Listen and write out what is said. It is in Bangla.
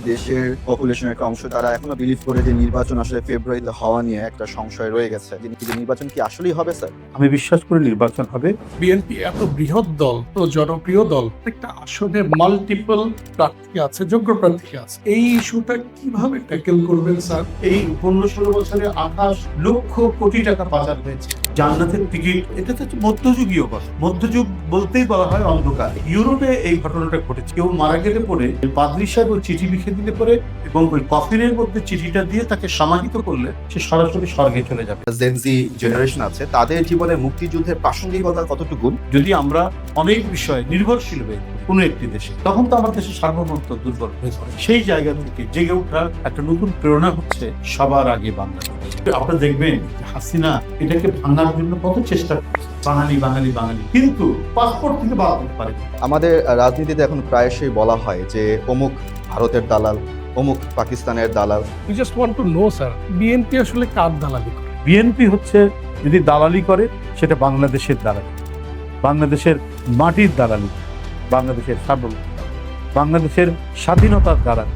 দেশের পপুলেশনের একটা অংশ তারা এখনো বিলিভ করে যে নির্বাচন আসলে ফেব্রুয়ারিতে হওয়া নিয়ে একটা সংশয় রয়ে গেছে। কিন্তু নির্বাচন কি আসলেই হবে স্যার? আমি বিশ্বাস করি নির্বাচন হবে। বিএনপি এত বৃহৎ দল, তো জনপ্রিয় দল, একটা আসনে মাল্টিপল প্রার্থী আছে, যোগ্য প্রার্থী আছে। এই ইস্যুটা কিভাবে ট্যাকেল করবেন স্যার? এই 15-16 বছরে 28 লক্ষ কোটি টাকা পাচার হয়েছে। জান্নাতের টিকিট, এটা তো হচ্ছে মধ্যযুগীয় কথা। মধ্যযুগ বলতেই বলা হয় অন্ধকার। ইউরোপে এই ঘটনাটা ঘটেছে। কেউ মারা গেলে পরে পাদ্রী সাহেব ওই চিঠি লিখে দিলে পরে এবং ওই কফিনের মধ্যে চিঠিটা দিয়ে তাকে সমাহিত করলে সে সরাসরি স্বর্গে চলে যাবে। জেনজি জেনারেশন আছে, তাদের জীবনে মুক্তিযুদ্ধের প্রাসঙ্গিকতা কতটুকু? যদি আমরা অনেক বিষয়ে নির্ভরশীল হয়ে কোনো একটি দেশে, তখন তো আমার দেশের সার্বভৌমত্ব দুর্বল হয়ে পড়ে। সেই জায়গা থেকে জেগে ওঠার একটা নতুন প্রেরণা হচ্ছে সবার আগে বাংলাদেশ। আপনারা দেখবেন হাসিনা এটাকে ভাঙার জন্য কত চেষ্টা করছে, বাঙালি বাঙালি বাঙালি, কিন্তু পাসপোর্ট থেকে বাদ দিতে পারে। আমাদের রাজনীতিতে এখন প্রায়শই বলা হয় যে অমুক ভারতের দালাল, অমুক পাকিস্তানের দালাল। We just want to know sir, BNP আসলে কার দালালি করে? বিএনপি হচ্ছে যদি দালালি করে সেটা বাংলাদেশের দালালি, বাংলাদেশের মাটির দালালি, বাংলাদেশের সার্বভৌমত্ব, বাংলাদেশের স্বাধীনতার দালালি।